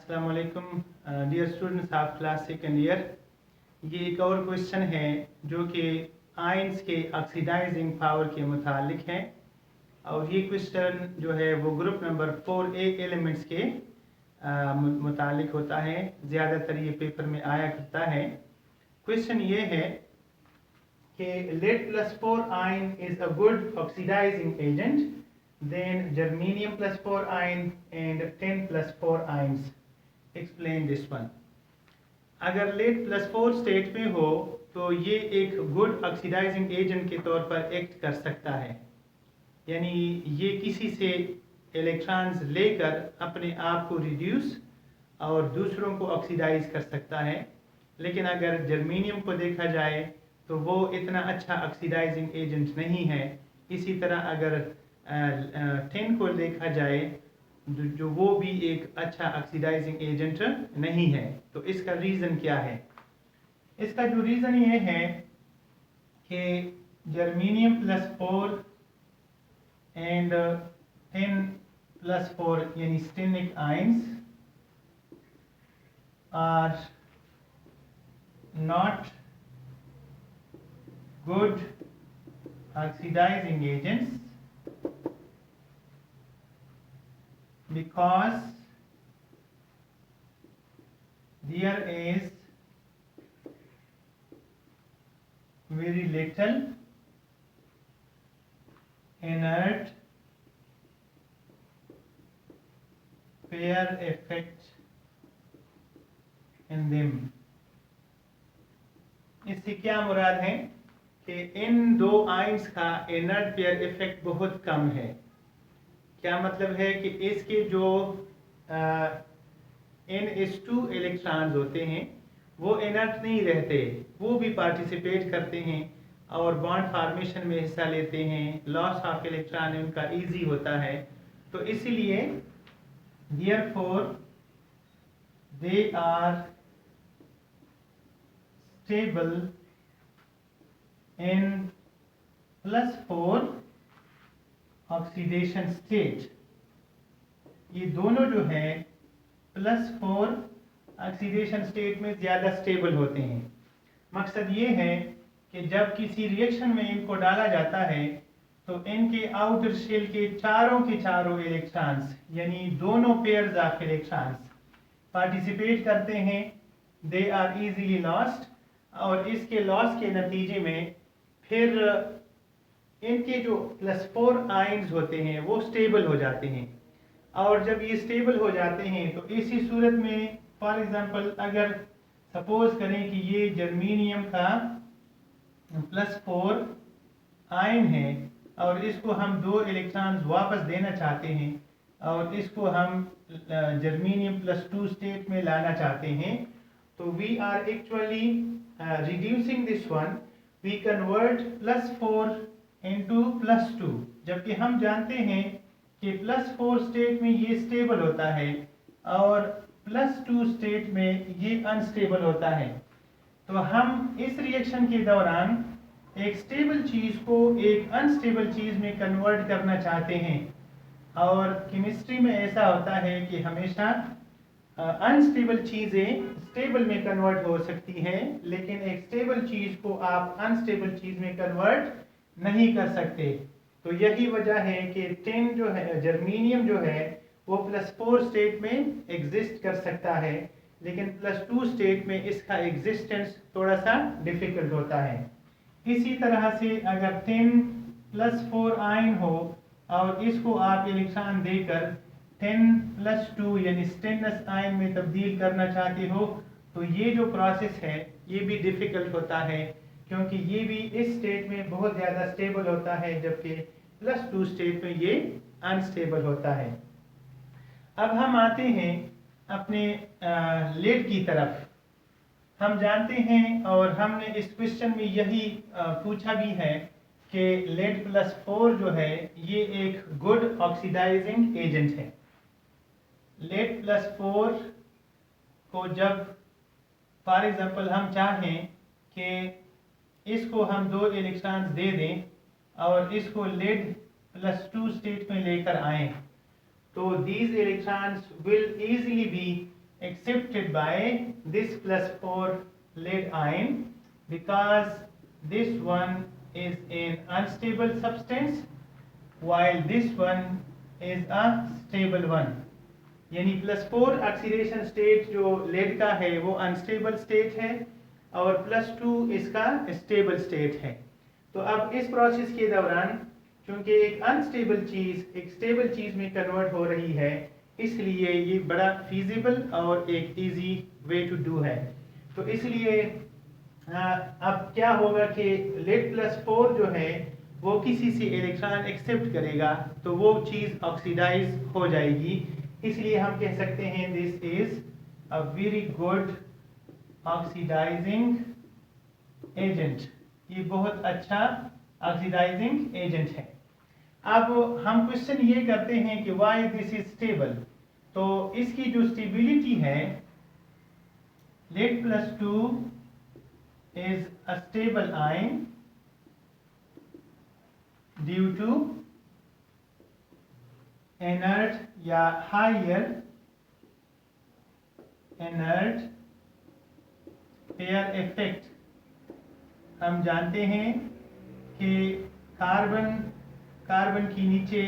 अस्सलाम वालेकुम dear students of class second year. ये एक और क्वेश्चन है जो कि आयंस के ऑक्सीडाइजिंग पावर के मुतालिक है और ये क्वेश्चन जो है वो ग्रुप नंबर 4A एलिमेंट्स के मुतालिक होता है। ज़्यादातर ये पेपर में आया करता है। क्वेश्चन ये है कि lead plus 4 ion is a good oxidizing agent, then germanium plus 4 ion and tin plus 4 ions. Explain this one. अगर lead plus 4 स्टेट में हो तो ये एक गुड ऑक्सीडाइजिंग एजेंट के तौर पर एक्ट कर सकता है, यानी ये किसी से इलेक्ट्रॉन्स लेकर अपने आप को रिड्यूस और दूसरों को ऑक्सीडाइज कर सकता है। लेकिन अगर जर्मेनियम को देखा जाए तो वो इतना अच्छा ऑक्सीडाइजिंग एजेंट नहीं है। इसी तरह अगर टिन को देखा जाए जो वो भी एक अच्छा ऑक्सीडाइजिंग एजेंट नहीं है। तो इसका रीज़न क्या है? इसका जो रीज़न ये है कि germanium plus 4 and tin plus 4 यानी stannic ions are not good oxidizing agents because there is very little inert pair effect in them। इससे क्या मुराद है कि इन दो आयंस का इनर्ट पेयर इफेक्ट बहुत कम है। क्या मतलब है कि इसके जो NH2 इलेक्ट्रॉन्स होते हैं वो इनर्ट नहीं रहते, वो भी पार्टिसिपेट करते हैं और बॉन्ड फॉर्मेशन में हिस्सा लेते हैं। लॉस ऑफ इलेक्ट्रॉन उनका इजी होता है। तो इसीलिए therefore they are stable in +4 oxidation state. ये दोनों जो है +4 ऑक्सीडेशन स्टेट में ज़्यादा स्टेबल होते हैं। मकसद ये है कि जब किसी रिएक्शन में इनको डाला जाता है तो इनके आउटर शेल के चारों इलेक्ट्रॉन्स यानी दोनों पेयर्स ऑफ इलेक्ट्रॉन्स पार्टिसिपेट करते हैं। दे आर इजीली लॉस्ट और इसके लॉस के नतीजे में फिर इनके जो +4 आयंस होते हैं वो स्टेबल हो जाते हैं। और जब ये स्टेबल हो जाते हैं तो इसी सूरत में फॉर एग्जांपल अगर सपोज करें कि ये जर्मेनियम का +4 आयन है और इसको हम 2 इलेक्ट्रॉन्स वापस देना चाहते हैं और इसको हम जर्मेनियम +2 स्टेट में लाना चाहते हैं, तो we are actually reducing this one. We convert +4 into +2, जबकि हम जानते हैं कि +4 स्टेट में ये स्टेबल होता है और +2 स्टेट में ये अनस्टेबल होता है। तो हम इस रिएक्शन के दौरान एक स्टेबल चीज़ को एक अनस्टेबल चीज़ में कन्वर्ट करना चाहते हैं। और केमिस्ट्री में ऐसा होता है कि हमेशा अनस्टेबल चीज़ें स्टेबल में कन्वर्ट हो सकती हैं, लेकिन एक स्टेबल चीज़ को आप अनस्टेबल चीज़ में कन्वर्ट नहीं कर सकते। तो यही वजह है कि टिन जो है जर्मेनियम जो है वो +4 स्टेट में एग्जिस्ट कर सकता है, लेकिन +2 स्टेट में इसका एग्जिस्टेंस थोड़ा सा डिफिकल्ट होता है। इसी तरह से अगर टिन +4 आयन हो और इसको आप इलेक्ट्रॉन देकर 10+2 यानी स्टेनलेस आयन में तब्दील करना चाहते हो तो ये जो प्रोसेस है ये भी डिफ़िकल्ट होता है, क्योंकि ये भी इस स्टेट में बहुत ज़्यादा स्टेबल होता है जबकि +2 स्टेट में ये अनस्टेबल होता है। अब हम आते हैं अपने लेड की तरफ। हम जानते हैं और हमने इस क्वेश्चन में यही पूछा भी है कि लेड +4 जो है ये एक गुड ऑक्सीडाइजिंग एजेंट है। लेड +4 को जब फॉर एग्जांपल हम चाहें कि इसको हम 2 इलेक्ट्रॉन्स दे दें और इसको लेड +2 स्टेट में लेकर आएं, तो these electrons will easily be by this +4 lead ion because this one is an unstable substance while this one is a stable one. यानी +4 ऑक्सीडेशन स्टेट जो लेड का है वो अनस्टेबल स्टेट है और +2 इसका स्टेबल स्टेट है। तो अब इस प्रोसेस के दौरान चूंकि एक अनस्टेबल चीज़ एक स्टेबल चीज़ में कन्वर्ट हो रही है, इसलिए ये बड़ा फीजिबल और एक इजी वे टू डू है। तो इसलिए अब क्या होगा कि लेड +4 जो है वो किसी से इलेक्ट्रॉन एक्सेप्ट करेगा तो वो चीज़ ऑक्सीडाइज हो जाएगी। इसलिए हम कह सकते हैं this is a very good oxidising agent. ये बहुत अच्छा ऑक्सीडाइजिंग एजेंट है। अब हम क्वेश्चन ये करते हैं कि व्हाई दिस इज स्टेबल। तो इसकी जो स्टेबिलिटी है, lead +2 is a stable ion due to inert या higher inert pair effect। हम जानते हैं कि कार्बन के नीचे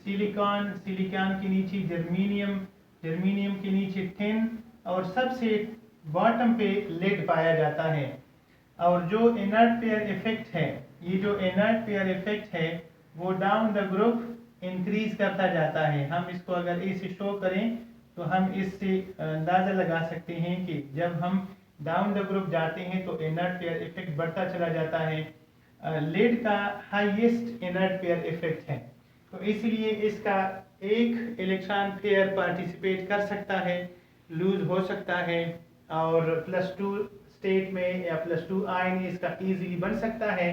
सिलिकॉन, सिलिकॉन के नीचे जर्मेनियम, जर्मेनियम के नीचे टिन और सबसे बॉटम पे लेड पाया जाता है। और जो इनर्ट पेयर इफेक्ट है, ये जो इनर्ट पेयर इफेक्ट है वो डाउन द ग्रुप इंक्रीज करता जाता है। हम इसको अगर इसे शो करें तो हम इससे अंदाज़ा लगा सकते हैं कि जब हम डाउन द ग्रुप जाते हैं तो इनर्ट पेयर इफेक्ट बढ़ता चला जाता है। लेड का हाईएस्ट इनर्ट पेयर इफेक्ट है, तो इसलिए इसका एक इलेक्ट्रॉन पेयर पार्टिसिपेट कर सकता है, लूज हो सकता है और +2 स्टेट में या +2 आयन इसका इजीली बन सकता है।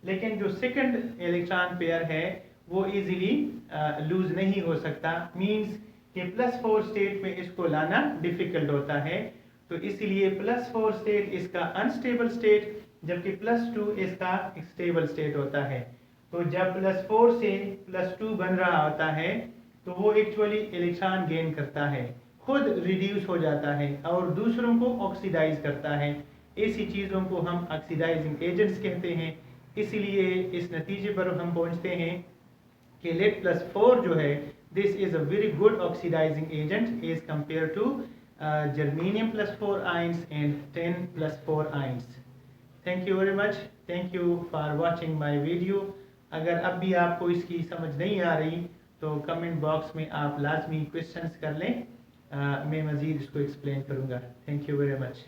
लेकिन जो सेकंड इलेक्ट्रॉन पेयर है वो इजीली लूज नहीं हो सकता, मींस कि +4 स्टेट में इसको लाना डिफिकल्ट होता है। तो इसलिए +4 स्टेट इसका अनस्टेबल स्टेट जबकि +2 इसका स्टेबल स्टेट होता है। तो जब +4 से +2 बन रहा होता है तो वो एक्चुअली इलेक्ट्रॉन गेन करता है, खुद रिड्यूस हो जाता है और दूसरों को ऑक्सीडाइज करता है। ऐसी चीज़ों को हम ऑक्सीडाइजिंग एजेंट्स कहते हैं। इसलिए इस नतीजे पर हम पहुंचते हैं कि लेड +4 जो है this is a very good oxidising agent as compare to germanium +4 ions and tin +4 ions. Thank you very much, thank you for watching my video. अगर अब भी आपको इसकी समझ नहीं आ रही तो कमेंट बॉक्स में आप लाजमी क्वेश्चंस कर लें, मैं मज़ीद इसको एक्सप्लेन करूँगा। Thank you very much.